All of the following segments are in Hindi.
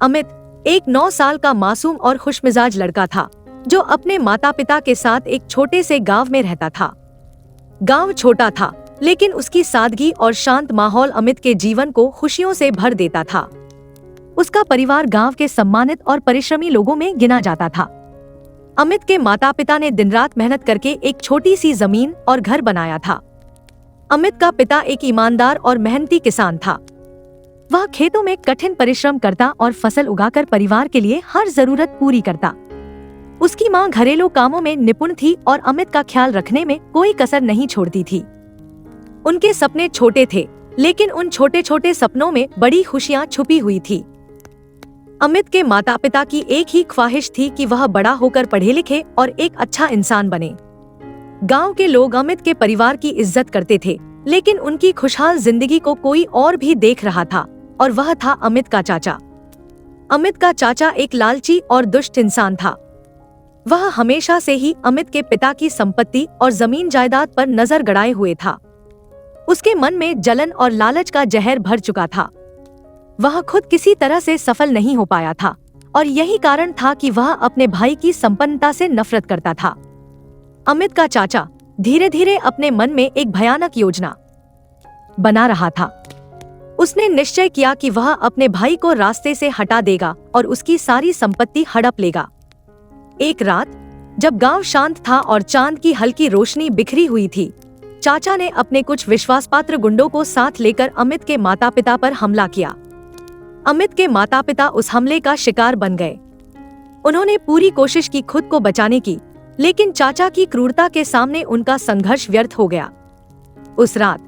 अमित एक 9 साल का मासूम और खुशमिजाज लड़का था जो अपने माता पिता के साथ एक छोटे से गांव में रहता था। गांव छोटा था लेकिन उसकी सादगी और शांत माहौल अमित के जीवन को खुशियों से भर देता था। उसका परिवार गांव के सम्मानित और परिश्रमी लोगों में गिना जाता था। अमित के माता पिता ने दिन रात मेहनत करके एक छोटी सी जमीन और घर बनाया था। अमित का पिता एक ईमानदार और मेहनती किसान था। वह खेतों में कठिन परिश्रम करता और फसल उगाकर परिवार के लिए हर जरूरत पूरी करता। उसकी मां घरेलू कामों में निपुण थी और अमित का ख्याल रखने में कोई कसर नहीं छोड़ती थी। उनके सपने छोटे थे लेकिन उन छोटे छोटे सपनों में बड़ी खुशियां छुपी हुई थी। अमित के माता पिता की एक ही ख्वाहिश थी कि वह बड़ा होकर पढ़े लिखे और एक अच्छा इंसान बने। गांव के लोग अमित के परिवार की इज्जत करते थे लेकिन उनकी खुशहाल जिंदगी को कोई और भी देख रहा था और वह था अमित का चाचा। अमित का चाचा एक लालची और दुष्ट इंसान था। वह हमेशा से ही अमित के पिता की संपत्ति और जमीन जायदाद पर नजर गड़ाए हुए था। उसके मन में जलन और लालच का जहर भर चुका था। वह खुद किसी तरह से सफल नहीं हो पाया था और यही कारण था कि वह अपने भाई की संपन्नता से नफरत करता था। अमित का चाचा धीरे धीरे अपने मन में एक भयानक योजना बना रहा था। उसने निश्चय किया कि वह अपने भाई को रास्ते से हटा देगा और उसकी सारी संपत्ति हड़प लेगा। एक रात जब गांव शांत था और चांद की हल्की रोशनी बिखरी हुई थी, चाचा ने अपने कुछ विश्वासपात्र गुंडों को साथ लेकर अमित के माता पिता पर हमला किया। अमित के माता पिता उस हमले का शिकार बन गए। उन्होंने पूरी कोशिश की खुद को बचाने की, लेकिन चाचा की क्रूरता के सामने उनका संघर्ष व्यर्थ हो गया। उस रात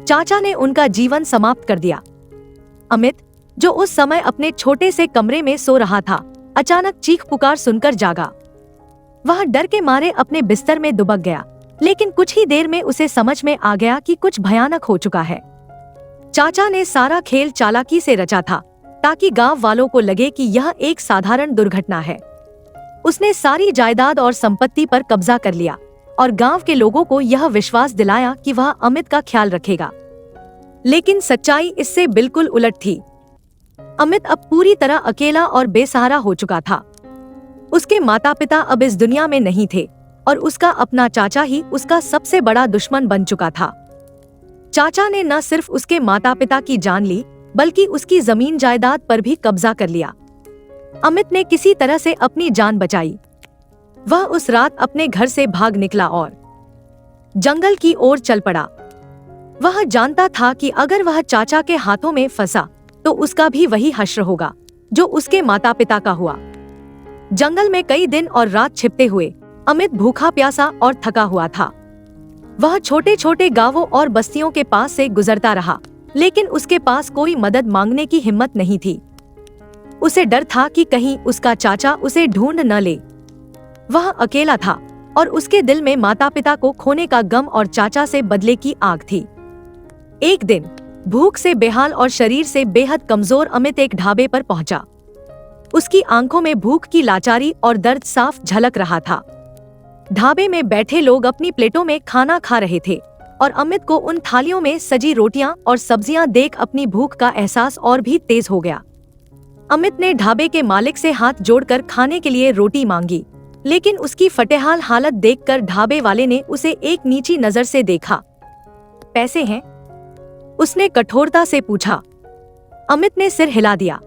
चाचा ने उनका जीवन समाप्त कर दिया। अमित, जो उस समय अपने छोटे से कमरे में सो रहा था, अचानक चीख पुकार सुनकर जागा। वह डर के मारे अपने बिस्तर में दुबक गया, लेकिन कुछ ही देर में उसे समझ में आ गया कि कुछ भयानक हो चुका है। चाचा ने सारा खेल चालाकी से रचा था ताकि गांव वालों को लगे कि यह एक साधारण दुर्घटना है। उसने सारी जायदाद और संपत्ति पर कब्जा कर लिया और गांव के लोगों को यह विश्वास दिलाया कि वह अमित का ख्याल रखेगा। लेकिन सच्चाई इससे बिल्कुल उलट थी। अमित अब पूरी तरह अकेला और बेसहारा हो चुका था। उसके माता पिता अब इस दुनिया में नहीं थे और उसका अपना चाचा ही उसका सबसे बड़ा दुश्मन बन चुका था। चाचा ने न सिर्फ उसके माता पिता की जान ली, बल्कि उसकी जमीन जायदाद पर भी कब्जा कर लिया। अमित ने किसी तरह से अपनी जान बचाई। वह उस रात अपने घर से भाग निकला और जंगल की ओर चल पड़ा। वह जानता था कि अगर वह चाचा के हाथों में फंसा तो उसका भी वही हश्र होगा जो उसके माता पिता का हुआ। जंगल में कई दिन और रात छिपते हुए अमित भूखा प्यासा और थका हुआ था। वह छोटे छोटे गांवों और बस्तियों के पास से गुजरता रहा, लेकिन उसके पास कोई मदद मांगने की हिम्मत नहीं थी। उसे डर था कि कहीं उसका चाचा उसे ढूंढ न ले। वह अकेला था और उसके दिल में माता पिता को खोने का गम और चाचा से बदले की आग थी। एक दिन भूख से बेहाल और शरीर से बेहद कमजोर अमित एक ढाबे पर पहुंचा। उसकी आंखों में भूख की लाचारी और दर्द साफ झलक रहा था। ढाबे में बैठे लोग अपनी प्लेटों में खाना खा रहे थे और अमित को उन थालियों में सजी रोटियां और सब्जियां देख अपनी भूख का एहसास और भी तेज हो गया। अमित ने ढाबे के मालिक से हाथ जोड़कर खाने के लिए रोटी मांगी, लेकिन उसकी फटेहाल हालत देखकर ढाबे वाले ने उसे एक नीची नजर से देखा। पैसे हैं? उसने कठोरता से पूछा। अमित ने सिर हिला दिया।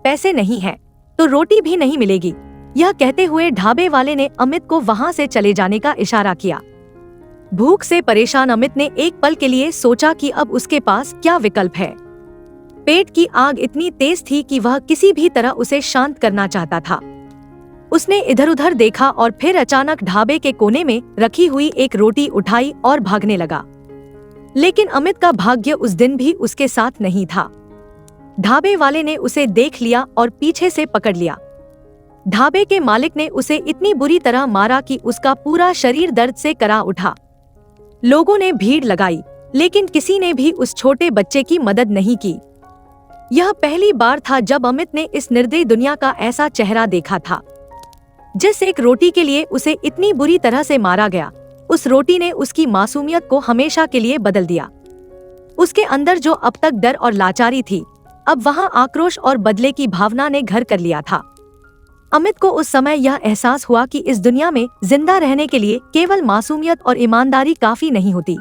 पैसे नहीं है तो रोटी भी नहीं मिलेगी। यह कहते हुए ढाबे वाले ने अमित को वहां से चले जाने का इशारा किया। भूख से परेशान अमित ने एक पल के लिए सोचा कि अब उसके पास क्या विकल्प है। पेट की आग इतनी तेज थी कि वह किसी भी तरह उसे शांत करना चाहता था। उसने इधर उधर देखा और फिर अचानक ढाबे के कोने में रखी हुई एक रोटी उठाई और भागने लगा। लेकिन अमित का भाग्य उस दिन भी उसके साथ नहीं था। ढाबे वाले ने उसे देख लिया और पीछे से पकड़ लिया। ढाबे के मालिक ने उसे इतनी बुरी तरह मारा कि उसका पूरा शरीर दर्द से करा उठा। लोगों ने भीड़ लगाई, लेकिन किसी ने भी उस छोटे बच्चे की मदद नहीं की। यह पहली बार था जब अमित ने इस निर्दयी दुनिया का ऐसा चेहरा देखा था। जिस एक रोटी के लिए उसे इतनी बुरी तरह से मारा गया, उस रोटी ने उसकी मासूमियत को हमेशा के लिए बदल दिया। उसके अंदर जो अब तक डर और लाचारी थी, अब वहां आक्रोश और बदले की भावना ने घर कर लिया था। अमित को उस समय यह एहसास हुआ कि इस दुनिया में जिंदा रहने के लिए केवल मासूमियत और ईमानदारी काफी नहीं होती।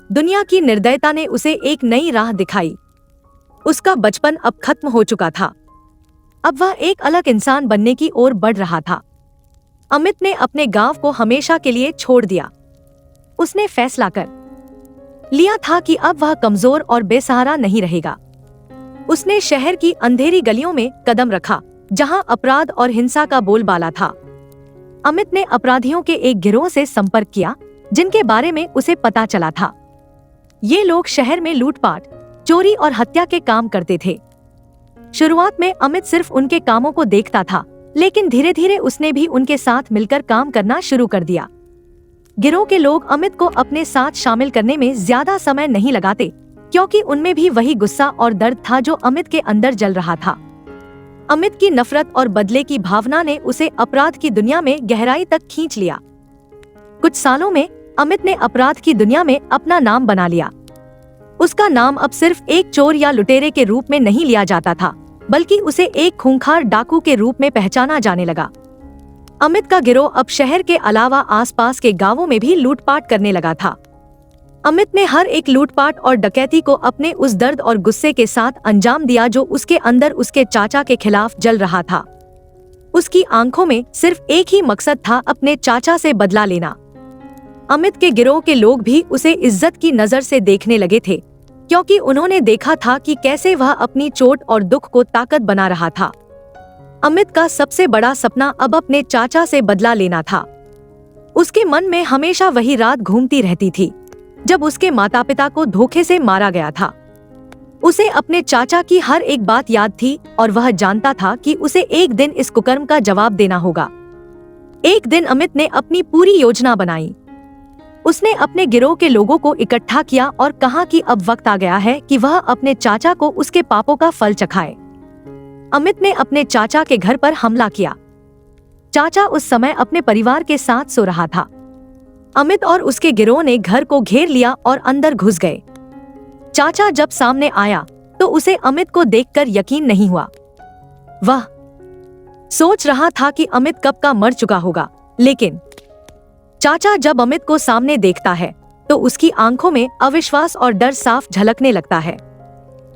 दुनिया की निर्दयता ने उसे एक नई राह दिखाई। उसका बचपन अब खत्म हो चुका था। अब वह एक अलग इंसान बनने की ओर बढ़ रहा था। अमित ने अपने गांव को हमेशा के लिए छोड़ दिया। उसने फैसला कर लिया था कि अब वह कमजोर और बेसहारा नहीं रहेगा। उसने शहर की अंधेरी गलियों में कदम रखा, जहां अपराध और हिंसा का बोलबाला था। अमित ने अपराधियों के एक गिरोह से संपर्क किया, जिनके बारे में उसे पता चला था। ये लोग शहर में लूटपाट, चोरी और हत्या के काम करते थे। शुरुआत में अमित सिर्फ उनके कामों को देखता था, लेकिन धीरे धीरे उसने भी उनके साथ मिलकर काम करना शुरू कर दिया। गिरोह के लोग अमित को अपने साथ शामिल करने में ज्यादा समय नहीं लगाते, क्योंकि उनमें भी वही गुस्सा और दर्द था जो अमित के अंदर जल रहा था। अमित की नफरत और बदले की भावना ने उसे अपराध की दुनिया में गहराई तक खींच लिया। कुछ सालों में अमित ने अपराध की दुनिया में अपना नाम बना लिया। उसका नाम अब सिर्फ एक चोर या लुटेरे के रूप में नहीं लिया जाता था, बल्कि उसे एक खूंखार डाकू के रूप में पहचाना जाने लगा। अमित का गिरोह अब शहर के अलावा आसपास के गांवों में भी लूटपाट करने लगा था। अमित ने हर एक लूटपाट और डकैती को अपने उस दर्द और गुस्से के साथ अंजाम दिया जो उसके अंदर उसके चाचा के खिलाफ जल रहा था। उसकी आंखों में सिर्फ एक ही मकसद था, अपने चाचा से बदला लेना। अमित के गिरोह के लोग भी उसे इज्जत की नजर से देखने लगे थे, क्योंकि उन्होंने देखा था कि कैसे वह अपनी चोट और दुख को ताकत बना रहा था। अमित का सबसे बड़ा सपना अब अपने चाचा से बदला लेना था। उसके मन में हमेशा वही रात घूमती रहती थी, जब उसके माता पिता को धोखे से मारा गया था। उसे अपने चाचा की हर एक बात याद थी, और वह जानता था कि उसे एक दिन इस कुकर्म का जवाब देना होगा। एक दिन अमित ने अपनी पूरी योजना बनाई। उसने अपने गिरोह के लोगों को इकट्ठा किया और कहा कि अब वक्त आ गया है कि वह अपने चाचा को उसके पापों का फल चखाए। अमित ने अपने चाचा के घर पर हमला किया। चाचा उस समय अपने परिवार के साथ सो रहा था। अमित और उसके गिरोह ने घर को घेर लिया और अंदर घुस गए। चाचा जब सामने आया तो उसे अमित को देखकर यकीन नहीं हुआ। वह सोच रहा था कि अमित कब का मर चुका होगा, लेकिन चाचा जब अमित को सामने देखता है तो उसकी आंखों में अविश्वास और डर साफ झलकने लगता है।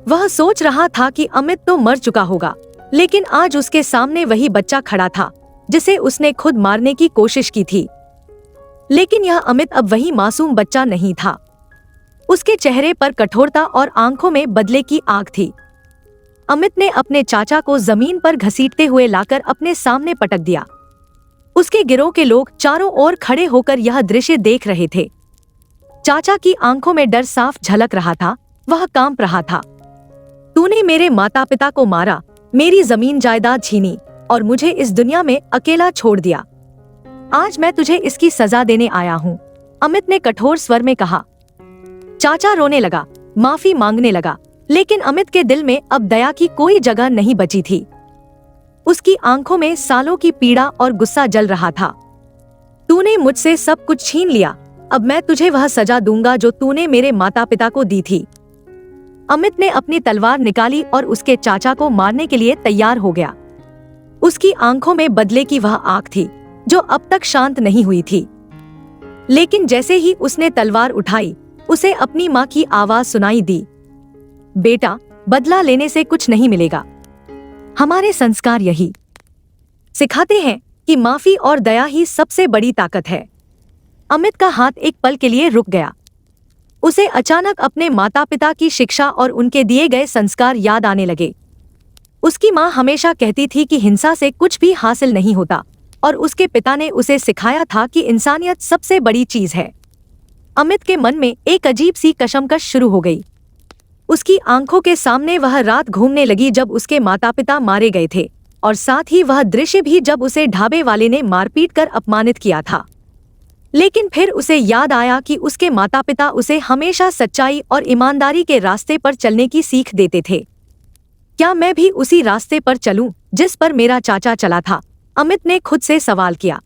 वह सोच रहा था कि अमित तो मर चुका होगा, लेकिन आज उसके सामने वही बच्चा खड़ा था जिसे उसने खुद मारने की कोशिश की थी। लेकिन यह अमित अब वही मासूम बच्चा नहीं था। उसके चेहरे पर कठोरता और आंखों में बदले की आग थी। अमित ने अपने चाचा को जमीन पर घसीटते हुए लाकर अपने सामने पटक दिया। उसके गिरोह के लोग चारों ओर खड़े होकर यह दृश्य देख रहे थे। चाचा की आंखों में डर साफ झलक रहा था, वह कांप रहा था। तूने मेरे माता पिता को मारा, मेरी जमीन जायदाद छीनी और मुझे इस दुनिया में अकेला छोड़ दिया। आज मैं तुझे इसकी सजा देने आया हूँ, अमित ने कठोर स्वर में कहा। चाचा रोने लगा, माफी मांगने लगा, लेकिन अमित के दिल में अब दया की कोई जगह नहीं बची थी। उसकी आंखों में सालों की पीड़ा और गुस्सा जल रहा था। तूने मुझसे सब कुछ छीन लिया, अब मैं तुझे वह सजा दूंगा जो तूने मेरे माता पिता को दी थी। अमित ने अपनी तलवार निकाली और उसके चाचा को मारने के लिए तैयार हो गया। उसकी आंखों में बदले की वह आग थी जो अब तक शांत नहीं हुई थी। लेकिन जैसे ही उसने तलवार उठाई, उसे अपनी माँ की आवाज सुनाई दी। बेटा, बदला लेने से कुछ नहीं मिलेगा। हमारे संस्कार यही सिखाते हैं कि माफी और दया ही सबसे बड़ी ताकत है। अमित का हाथ एक पल के लिए रुक गया। उसे अचानक अपने माता पिता की शिक्षा और उनके दिए गए संस्कार याद आने लगे। उसकी माँ हमेशा कहती थी कि हिंसा से कुछ भी हासिल नहीं होता, और उसके पिता ने उसे सिखाया था कि इंसानियत सबसे बड़ी चीज है। अमित के मन में एक अजीब सी कशमकश शुरू हो गई। उसकी आंखों के सामने वह रात घूमने लगी जब उसके माता पिता मारे गए थे, और साथ ही वह दृश्य भी जब उसे ढाबे वाले ने मारपीट कर अपमानित किया था। लेकिन फिर उसे याद आया कि उसके माता पिता उसे हमेशा सच्चाई और ईमानदारी के रास्ते पर चलने की सीख देते थे। क्या मैं भी उसी रास्ते पर चलूं जिस पर मेरा चाचा चला था? अमित ने खुद से सवाल किया।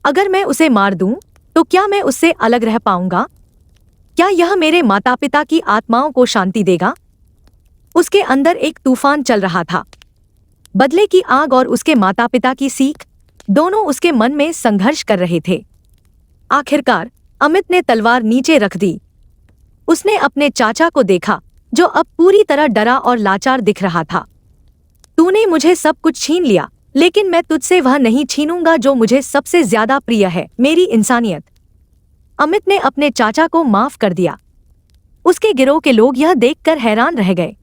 अगर मैं उसे मार दूं तो क्या मैं उससे अलग रह पाऊंगा? क्या यह मेरे माता पिता की आत्माओं को शांति देगा? उसके अंदर एक तूफान चल रहा था। बदले की आग और उसके माता पिता की सीख, दोनों उसके मन में संघर्ष कर रहे थे। आखिरकार अमित ने तलवार नीचे रख दी। उसने अपने चाचा को देखा, जो अब पूरी तरह डरा और लाचार दिख रहा था। तूने मुझे सब कुछ छीन लिया, लेकिन मैं तुझसे वह नहीं छीनूंगा जो मुझे सबसे ज्यादा प्रिय है, मेरी इंसानियत। अमित ने अपने चाचा को माफ कर दिया। उसके गिरोह के लोग यह देखकर हैरान रह गए।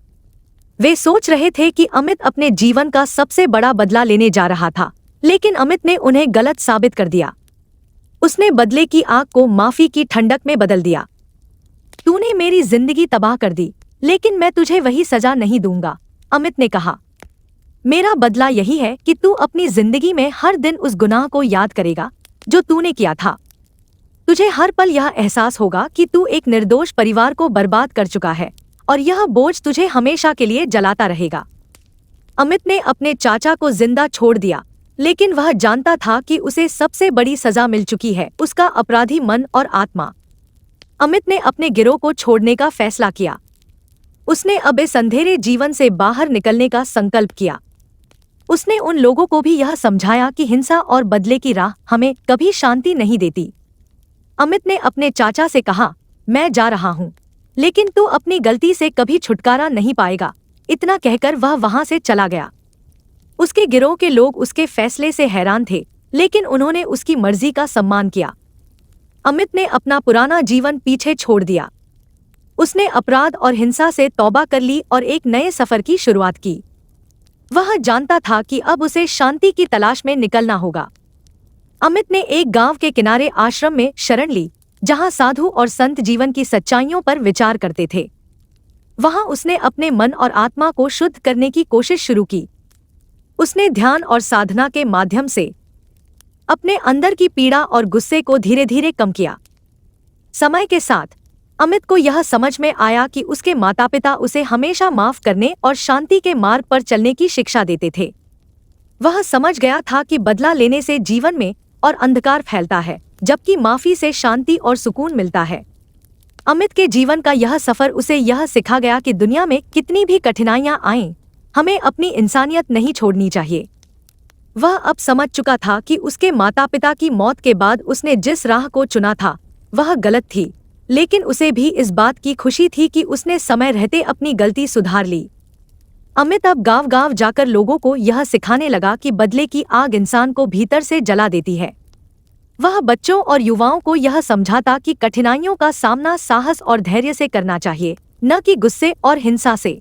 वे सोच रहे थे कि अमित अपने जीवन का सबसे बड़ा बदला लेने जा रहा था, लेकिन अमित ने उन्हें गलत साबित कर दिया। उसने बदले की आग को माफी की ठंडक में बदल दिया। तूने मेरी जिंदगी तबाह कर दी, लेकिन मैं तुझे वही सजा नहीं दूंगा, अमित ने कहा। मेरा बदला यही है कि तू अपनी जिंदगी में हर दिन उस गुनाह को याद करेगा जो तूने किया था। तुझे हर पल यह एहसास होगा कि तू एक निर्दोष परिवार को बर्बाद कर चुका है, और यह बोझ तुझे हमेशा के लिए जलाता रहेगा। अमित ने अपने चाचा को जिंदा छोड़ दिया, लेकिन वह जानता था कि उसे सबसे बड़ी सजा मिल चुकी है, उसका अपराधी मन और आत्मा। अमित ने अपने गिरोह को छोड़ने का फैसला किया। उसने अब इस अंधेरे जीवन से बाहर निकलने का संकल्प किया। उसने उन लोगों को भी यह समझाया कि हिंसा और बदले की राह हमें कभी शांति नहीं देती। अमित ने अपने चाचा से कहा, मैं जा रहा हूँ, लेकिन तू अपनी गलती से कभी छुटकारा नहीं पाएगा। इतना कहकर वह वहां से चला गया। उसके गिरोह के लोग उसके फैसले से हैरान थे, लेकिन उन्होंने उसकी मर्जी का सम्मान किया। अमित ने अपना पुराना जीवन पीछे छोड़ दिया। उसने अपराध और हिंसा से तौबा कर ली और एक नए सफर की शुरुआत की। वह जानता था कि अब उसे शांति की तलाश में निकलना होगा। अमित ने एक गांव के किनारे आश्रम में शरण ली, जहां साधु और संत जीवन की सच्चाइयों पर विचार करते थे। वहां उसने अपने मन और आत्मा को शुद्ध करने की कोशिश शुरू की। उसने ध्यान और साधना के माध्यम से अपने अंदर की पीड़ा और गुस्से को धीरे धीरे कम किया। समय के साथ अमित को यह समझ में आया कि उसके माता पिता उसे हमेशा माफ करने और शांति के मार्ग पर चलने की शिक्षा देते थे। वह समझ गया था कि बदला लेने से जीवन में और अंधकार फैलता है, जबकि माफी से शांति और सुकून मिलता है। अमित के जीवन का यह सफर उसे यह सिखा गया कि दुनिया में कितनी भी कठिनाइयां आएं, हमें अपनी इंसानियत नहीं छोड़नी चाहिए। वह अब समझ चुका था कि उसके माता पिता की मौत के बाद उसने जिस राह को चुना था वह गलत थी, लेकिन उसे भी इस बात की खुशी थी कि उसने समय रहते अपनी गलती सुधार ली। अमित अब गांव-गांव जाकर लोगों को यह सिखाने लगा कि बदले की आग इंसान को भीतर से जला देती है। वह बच्चों और युवाओं को यह समझाता कि कठिनाइयों का सामना साहस और धैर्य से करना चाहिए, न कि गुस्से और हिंसा से।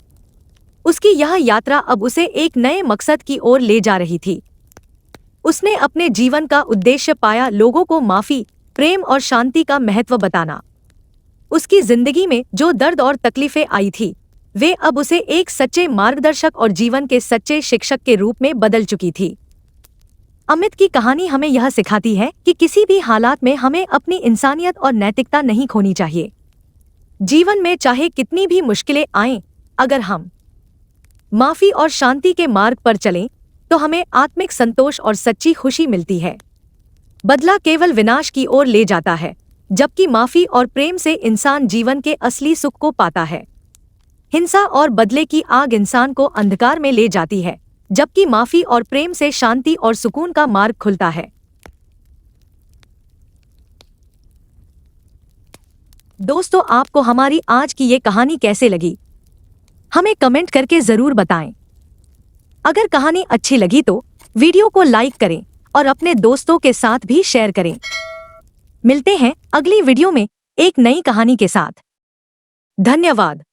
उसकी यह यात्रा अब उसे एक नए मकसद की ओर ले जा रही थी। उसने अपने जीवन का उद्देश्य पाया, लोगों को माफी, प्रेम और शांति का महत्व बताना। उसकी जिंदगी में जो दर्द और तकलीफें आई थी, वे अब उसे एक सच्चे मार्गदर्शक और जीवन के सच्चे शिक्षक के रूप में बदल चुकी थी। अमित की कहानी हमें यह सिखाती है कि किसी भी हालात में हमें अपनी इंसानियत और नैतिकता नहीं खोनी चाहिए। जीवन में चाहे कितनी भी मुश्किलें आएं, अगर हम माफी और शांति के मार्ग पर चलें, तो हमें आत्मिक संतोष और सच्ची खुशी मिलती है। बदला केवल विनाश की ओर ले जाता है, जबकि माफी और प्रेम से इंसान जीवन के असली सुख को पाता है। हिंसा और बदले की आग इंसान को अंधकार में ले जाती है, जबकि माफी और प्रेम से शांति और सुकून का मार्ग खुलता है। दोस्तों, आपको हमारी आज की ये कहानी कैसे लगी, हमें कमेंट करके जरूर बताएं। अगर कहानी अच्छी लगी तो वीडियो को लाइक करें और अपने दोस्तों के साथ भी शेयर करें। मिलते हैं अगली वीडियो में एक नई कहानी के साथ। धन्यवाद।